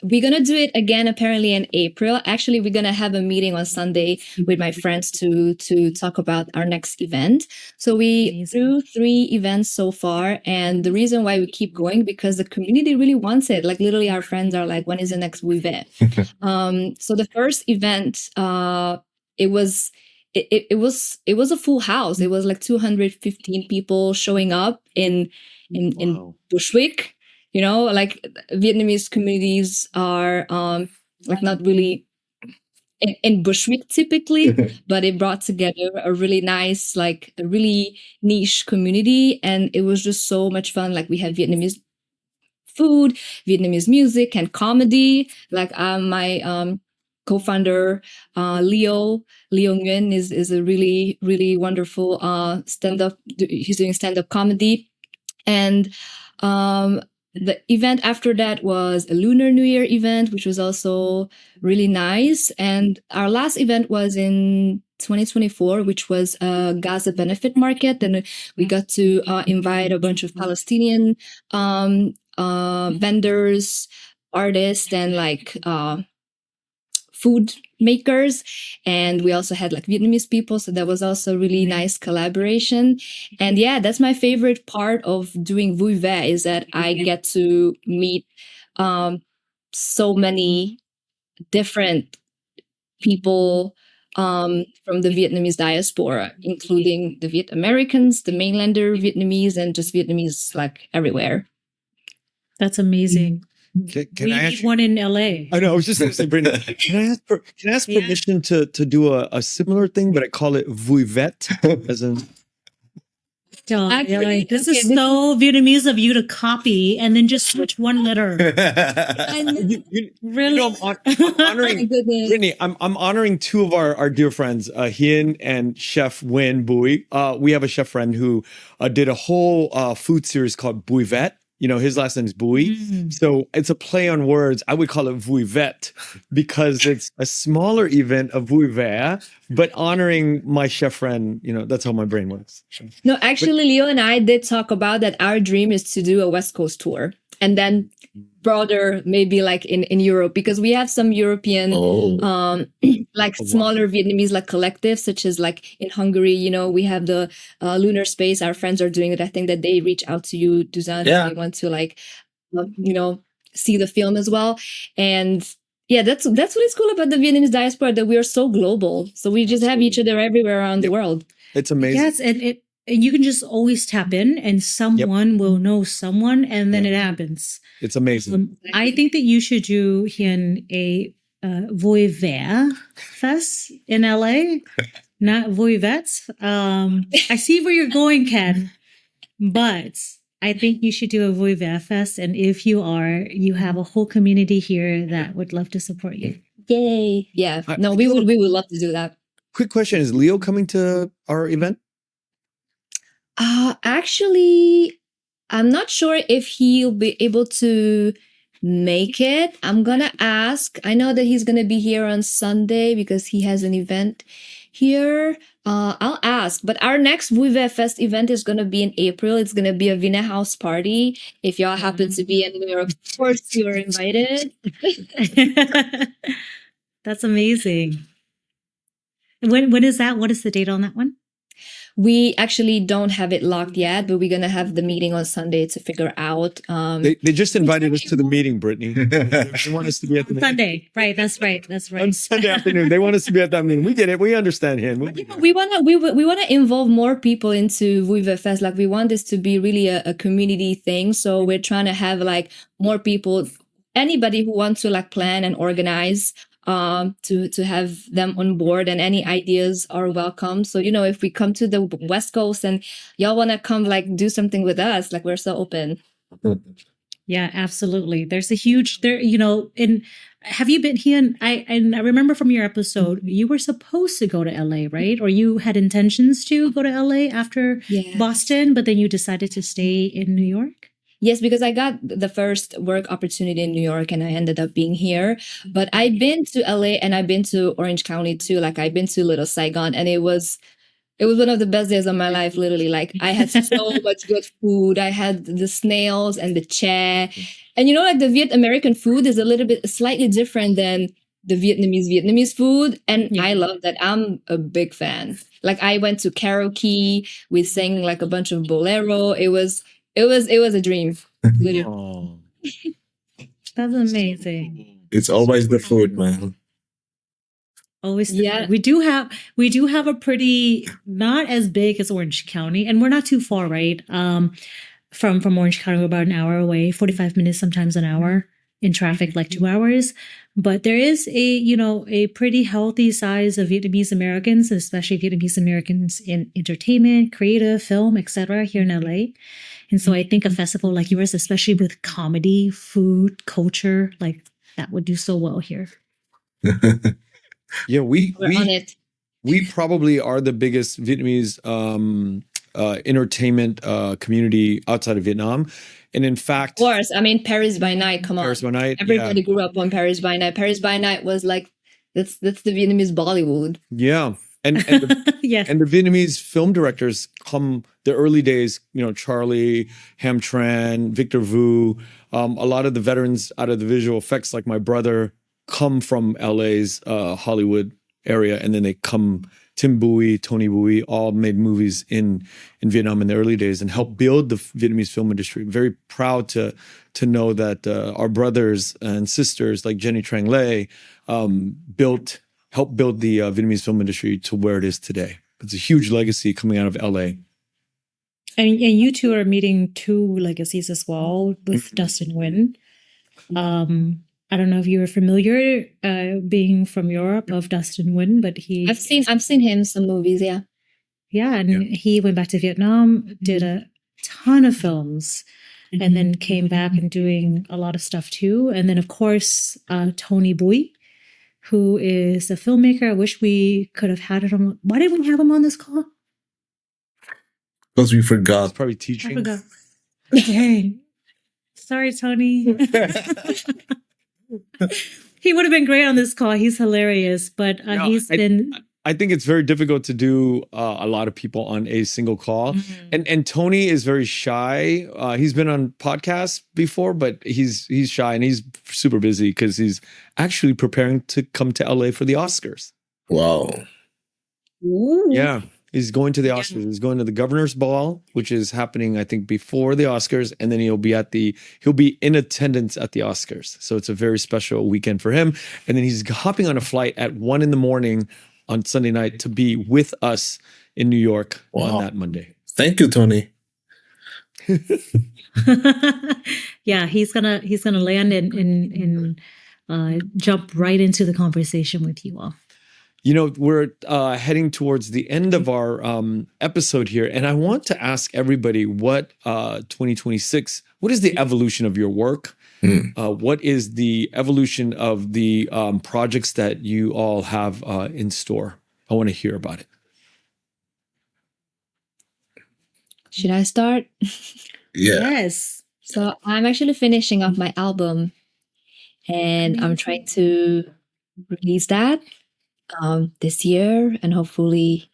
We're going to do it again, apparently in April. Actually, we're going to have a meeting on Sunday with my friends to talk about our next event. So we threw 3 events so far. And the reason why we keep going, because the community really wants it. Like, literally our friends are like, when is the next event? So the first event, it was a full house. It was like 215 people showing up in Bushwick. Vietnamese communities are not really in Bushwick typically, but it brought together a really nice, a really niche community, and it was just so much fun. Like, we had Vietnamese food, Vietnamese music, and comedy. My co-founder Leo Nguyen is a really, really wonderful stand-up. He's doing stand-up comedy, and the event after that was a Lunar New Year event, which was also really nice. And our last event was in 2024, which was a Gaza benefit market. And we got to invite a bunch of Palestinian vendors, artists, and food makers, and we also had like Vietnamese people, so that was also really nice collaboration. And yeah, that's my favorite part of doing Vui Vẻ is that I get to meet so many different people from the Vietnamese diaspora, including the Viet Americans, the mainlander Vietnamese, and just Vietnamese like everywhere. That's amazing. Can We I need ask? one in LA. I know. I was just going to say, Brittany, can I ask Yeah. permission to do a similar thing, but I call it Vui Vet, as in Oh, Actually, really? This okay, is so Vietnamese of you to copy and then just switch one letter. Really? I'm honoring My goodness. Brittany. I'm honoring two of our dear friends, Hien and Chef Nguyen Bui. We have a chef friend who did a whole food series called Bui Vet. You know, his last name is Bui. So it's a play on words. I would call it Vui Vet because it's a smaller event of Vui Vẻ, but honoring my chef friend, you know, that's how my brain works. No, actually, Leo and I did talk about that. Our dream is to do a West Coast tour and then broader, maybe like in Europe, because we have some European, like smaller Vietnamese like collectives, such as like in Hungary, you know, we have the Lunar Space. Our friends are doing it. I think that they reach out to you, Duzan, Yeah. if they want to like, you know, see the film as well. And yeah, that's what is cool about the Vietnamese diaspora, that we are so global. So we just have each other everywhere around the world. It's amazing. Yes, and you can just always tap in and someone will know someone and then it happens. It's amazing. I think that you should do Hien a Vui Vẻ Fest in LA, not Vui Vets. I see where you're going, Ken, but I think you should do a Vui Vẻ Fest. And if you are, you have a whole community here that would love to support you. Yay. Yeah. No, we would love to do that. Quick question: is Leo coming to our event? Actually, I'm not sure if he'll be able to make it. I'm gonna ask. I know that he's gonna be here on Sunday because he has an event here. I'll ask. But our next Vui Vẻ Fest event is gonna be in April. It's gonna be a Vina House party. If y'all happen to be in New York, of course you're invited. That's amazing. When is that? What is the date on that one? We actually don't have it locked yet, but we're gonna have the meeting on Sunday to figure out. They just invited us to the meeting, Brittany. They want us to be at the meeting. Sunday, right? That's right. That's right. On Sunday afternoon. They want us to be at that meeting. We get it. We understand him. We wanna involve more people into Vui Vẻ Fest. Like we want this to be really a community thing. So we're trying to have like more people, anybody who wants to like plan and organize, to have them on board, and any ideas are welcome. So, you know, if we come to the West Coast and y'all want to come like do something with us, like we're so open. Yeah, absolutely. There's a huge there, you know, and have you been here? I remember from your episode, you were supposed to go to LA, right? Or you had intentions to go to LA after Boston, but then you decided to stay in New York? Yes, because I got the first work opportunity in New York and I ended up being here. But I've been to LA and I've been to Orange County too. Like I've been to Little Saigon, and it was one of the best days of my life, literally. Like I had so much good food. I had the snails and the chair. And you know, like the Viet American food is a little bit slightly different than the Vietnamese food. And I love that. I'm a big fan. Like I went to karaoke. We sang like a bunch of bolero. It was a dream. Oh. That's amazing. It's always the food, man. Always, we do have a pretty, not as big as Orange County, and we're not too far, right? From Orange County, we're about an hour away, 45 minutes, sometimes an hour in traffic, like 2 hours. But there is a pretty healthy size of Vietnamese Americans, especially Vietnamese Americans in entertainment, creative, film, etc. here in LA. And so I think a festival like yours, especially with comedy, food, culture, like that would do so well here. Yeah, We're on it. we probably are the biggest Vietnamese entertainment community outside of Vietnam. And in fact, Of course. I mean, Paris by Night, come on. Paris by Night, Everybody grew up on Paris by Night. Paris by Night was like, that's the Vietnamese Bollywood. yeah. And the, Yes. and the Vietnamese film directors come the early days, you know, Charlie, Ham Tran, Victor Vu, a lot of the veterans out of the visual effects, like my brother, come from LA's Hollywood area, and then they come. Tim Bui, Tony Bui, all made movies in Vietnam in the early days and helped build the Vietnamese film industry. Very proud to know that our brothers and sisters like Jenny Trang Le helped build the Vietnamese film industry to where it is today. It's a huge legacy coming out of LA. And you two are meeting two legacies as well with Dustin Nguyen. I don't know if you were familiar, being from Europe, of Dustin Nguyen, but I've seen him in some movies, yeah. Yeah, and he went back to Vietnam, did a ton of films, and then came back and doing a lot of stuff too. And then, of course, Tony Bui, who is a filmmaker. I wish we could have had it on. Why didn't we have him on this call? Because we forgot. It's probably teaching. I forgot. Dang. Sorry, Tony. He would have been great on this call. He's hilarious, but I think it's very difficult to do a lot of people on a single call. And Tony is very shy. He's been on podcasts before, but he's shy and he's super busy because he's actually preparing to come to LA for the Oscars. Wow. Ooh. Yeah. He's going to the Oscars. He's going to the Governor's Ball, which is happening, I think, before the Oscars, and then he'll be in attendance at the Oscars. So it's a very special weekend for him. And then he's hopping on a flight at 1 a.m. on Sunday night to be with us in New York on that Monday. Thank you, Tony. Yeah, he's gonna land and jump right into the conversation with you all. You know, we're heading towards the end of our episode here, and I want to ask everybody what 2026, what is the evolution of your work? What is the evolution of the projects that you all have in store? I want to hear about it. Should I start? Yeah. Yes. So I'm actually finishing off my album, and I'm trying to release that this year, and hopefully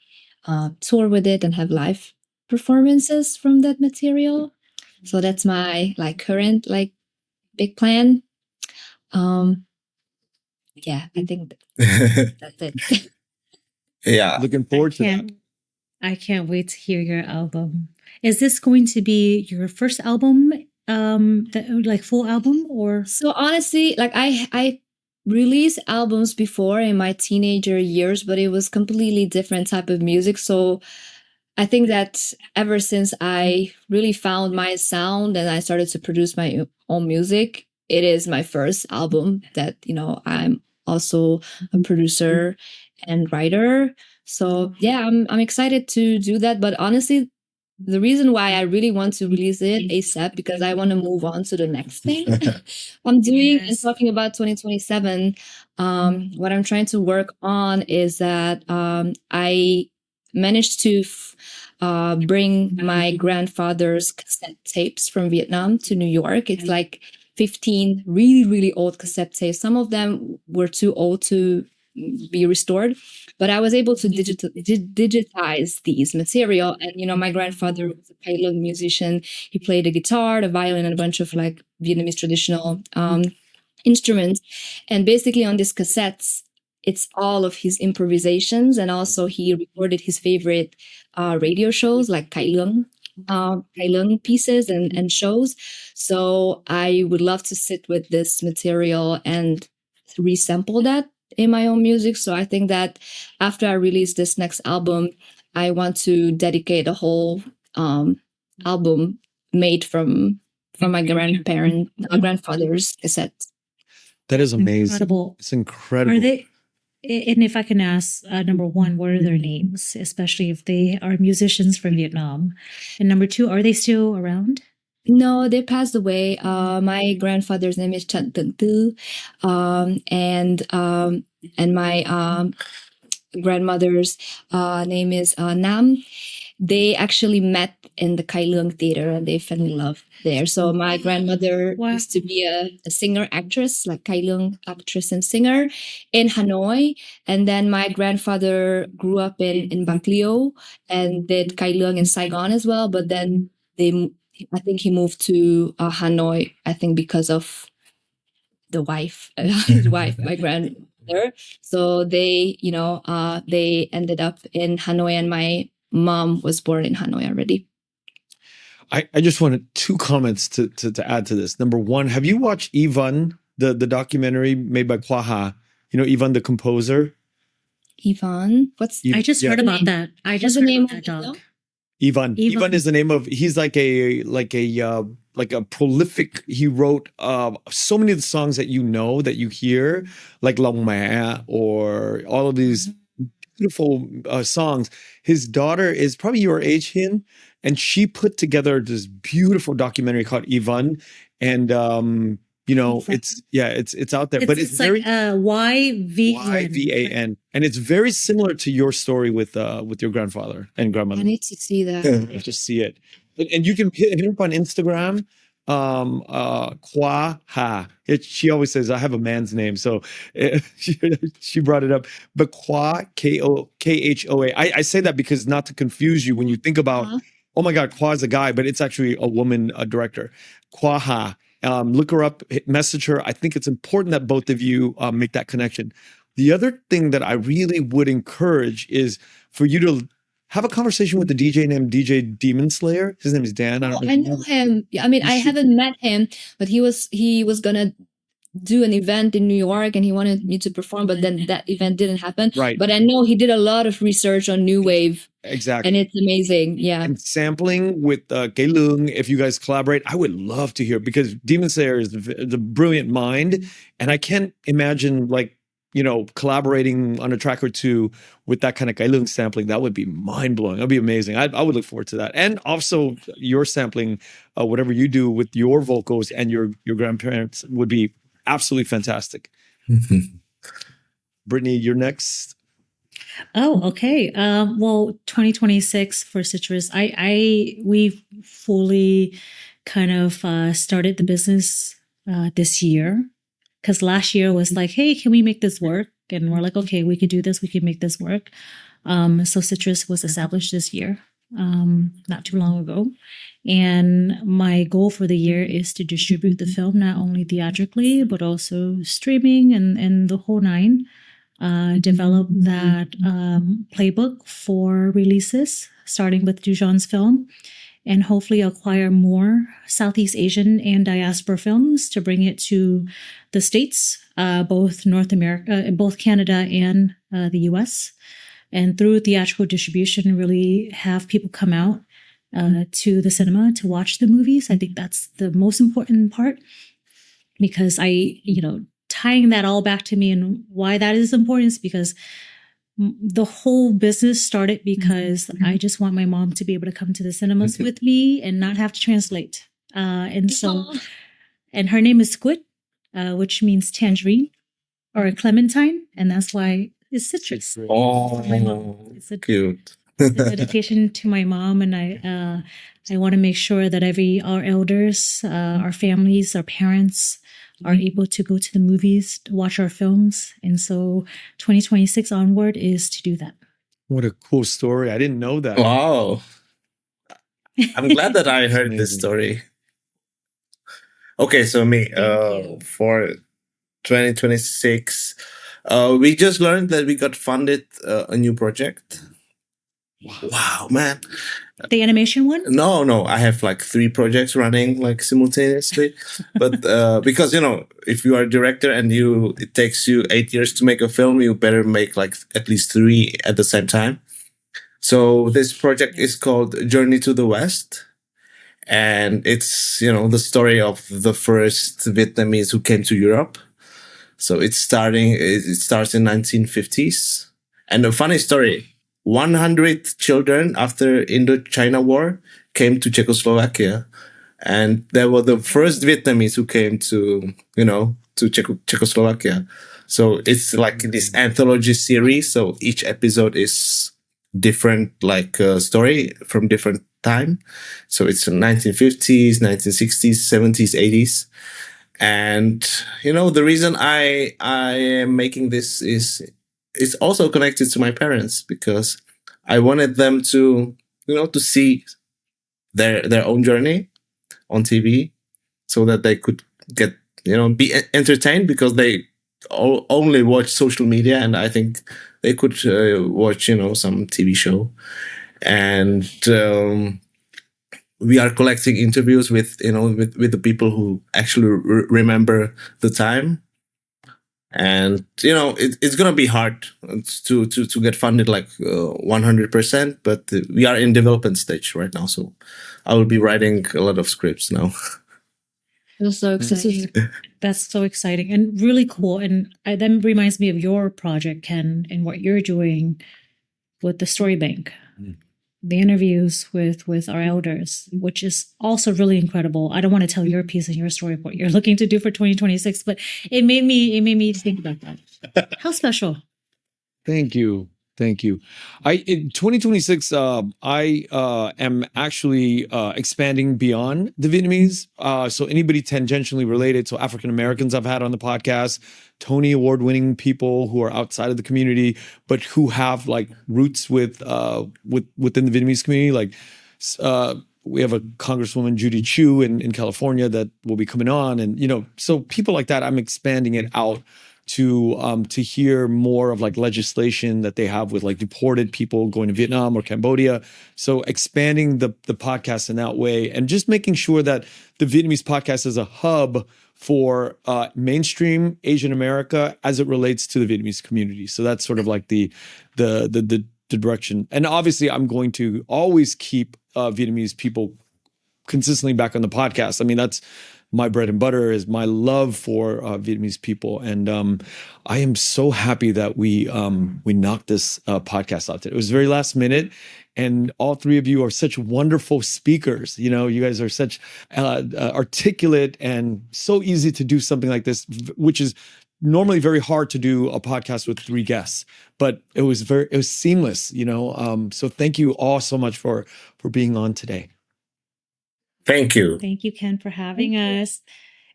tour with it and have live performances from that material. So that's my current big plan. Yeah, I think that's it. Yeah. Looking forward to that. I can't wait to hear your album. Is this going to be your first album, full album, or? So honestly, I released albums before in my teenager years, but it was completely different type of music. So I think that ever since I really found my sound and I started to produce my own music, it is my first album that, I'm also a producer and writer. So yeah, I'm excited to do that. But honestly, the reason why I really want to release it ASAP, because I want to move on to the next thing I'm doing. And talking about 2027, what I'm trying to work on is that I managed to bring my grandfather's cassette tapes from Vietnam to New York. It's 15 really, really old cassette tapes. Some of them were too old to be restored, but I was able to digitize these material. And my grandfather was a Cải Lương musician. He played the guitar, the violin, and a bunch of Vietnamese traditional instruments. And basically on these cassettes, it's all of his improvisations, and also he recorded his favorite radio shows like Cải Lương pieces and shows. So I would love to sit with this material and resample that in my own music. So I think that after I release this next album, I want to dedicate a whole album made from my grandfather's cassette. That is amazing. Incredible. It's incredible. Are they? And if I can ask, number one, what are their names, especially if they are musicians from Vietnam? And number two, are they still around? No, they passed away. My grandfather's name is Chan Teng Tu, and my grandmother's name is Nam. They actually met in the Cải Lương Theater and they fell in love there. So my grandmother used to be a singer actress, Cải Lương actress and singer in Hanoi. And then my grandfather grew up in Bạc Liêu and did Cải Lương in Saigon as well. But then I think he moved to Hanoi, I think because of the wife, his wife, my grandmother. So they, they ended up in Hanoi, and my mom was born in Hanoi already. I just wanted two comments to add to this. Number one, have you watched Ivan, the documentary made by Kwaha? You know, Ivan the composer? Ivan, I just heard about that. I just heard about that dog. Ivan. Ivan is the name of, he's like a prolific, he wrote so many of the songs that you hear, like Long Mẹ or all of these beautiful songs. His daughter is probably your age, Hien, and she put together this beautiful documentary called Ivan. And it's out there, but it's very YVAN, and it's very similar to your story with your grandfather and grandmother. I need to see that. Just see it, and you can hit her up on Instagram. Kwa Ha. She always says I have a man's name, so she brought it up. But Kwa KHOA. I say that because not to confuse you when you think about. Oh my God, Kwa is a guy, but it's actually a woman director. Kwa Ha. Look her up, message her. I think it's important that both of you make that connection. The other thing that I really would encourage is for you to have a conversation with the DJ named DJ Demon Slayer. His name is Dan. I know him. I mean, I haven't met him, but he was gonna do an event in New York, and he wanted me to perform, but then that event didn't happen. Right. But I know he did a lot of research on new wave. Exactly. And it's amazing. Yeah. And sampling with Kay Lung, if you guys collaborate, I would love to hear, because Demon Slayer is the brilliant mind. And I can't imagine collaborating on a track or two with that kind of Kay Lung sampling. That would be mind blowing. That'd be amazing. I would look forward to that. And also your sampling, whatever you do with your vocals and your grandparents would be absolutely fantastic. Brittany, you're next. Oh, okay. Well, 2026 for Citrus, we've fully kind of started the business this year, because last year was like, hey, can we make this work? And we're like, okay, we could do this. We could make this work. So Citrus was established this year, not too long ago. And my goal for the year is to distribute the film, not only theatrically, but also streaming and the whole nine. Develop that playbook for releases, starting with Duzan's film, and hopefully acquire more Southeast Asian and diaspora films to bring it to the States, both North America, both Canada and the US. And through theatrical distribution, really have people come out to the cinema to watch the movies. I think that's the most important part, because tying that all back to me, and why that is important is because the whole business started because I just want my mom to be able to come to the cinemas with me and not have to translate. And her name is Squid, which means tangerine or a clementine, and that's why it's citrus. Oh, it's cute. It's a dedication to my mom, and I want to make sure that our elders, our families, our parents are able to go to the movies, to watch our films. And so 2026 onward is to do that. What a cool story. I didn't know that. Wow. I'm glad that I heard this story. Okay, so me, for 2026, we just learned that we got funded a new project. Wow, man. The animation one? No. I have like 3 projects running like simultaneously. But because, if you are a director and it takes you 8 years to make a film, you better make like at least 3 at the same time. So this project is called Journey to the West. And it's, the story of the first Vietnamese who came to Europe. So it starts in 1950s. And a funny story, 100 children after Indochina War came to Czechoslovakia. And they were the first Vietnamese who came to Czechoslovakia. So it's like this anthology series. So each episode is different, like story from different time. So it's 1950s, 1960s, 70s, 80s. And, the reason I am making this is it's also connected to my parents, because I wanted them to, to see their own journey on TV, so that they could get be entertained, because they only watch social media, and I think they could watch some TV show. And we are collecting interviews with with the people who actually remember the time. And it's gonna be hard to get funded like 100%, but we are in development stage right now, so I will be writing a lot of scripts now. That's so exciting. That's so exciting and really cool. And that reminds me of your project, Ken, and what you're doing with the Story Bank, the interviews with our elders, which is also really incredible. I don't want to tell your piece and your story of what you're looking to do for 2026, but it made me think about that. How special. Thank you. In 2026, I am actually expanding beyond the Vietnamese. So anybody tangentially related, so African Americans I've had on the podcast, Tony Award-winning people who are outside of the community, but who have like roots within the Vietnamese community. Like we have a Congresswoman Judy Chu in California that will be coming on, and so people like that. I'm expanding it out to hear more of like legislation that they have with like deported people going to Vietnam or Cambodia. So expanding the podcast in that way, and just making sure that the Vietnamese podcast is a hub for mainstream Asian America as it relates to the Vietnamese community. So that's sort of like the direction. And obviously, I'm going to always keep Vietnamese people consistently back on the podcast. I mean, that's my bread and butter, is my love for Vietnamese people. And I am so happy that we knocked this podcast out today. It was very last minute, and all three of you are such wonderful speakers. You guys are such articulate, and so easy to do something like this, which is normally very hard to do a podcast with three guests, but it was seamless, so thank you all so much for being on today. Thank you. Thank you, Ken, for having us.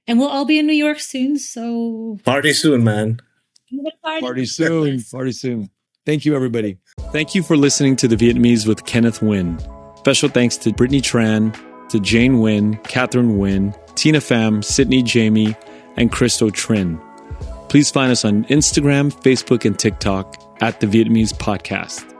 And we'll all be in New York soon, so Party soon, man. Party soon. Thank you, everybody. Thank you for listening to The Vietnamese with Kenneth Nguyen. Special thanks to Brittany Tran, to Jane Nguyen, Catherine Nguyen, Tina Pham, Sydney Jamie, and Christo Trin. Please find us on Instagram, Facebook, and TikTok at The Vietnamese Podcast.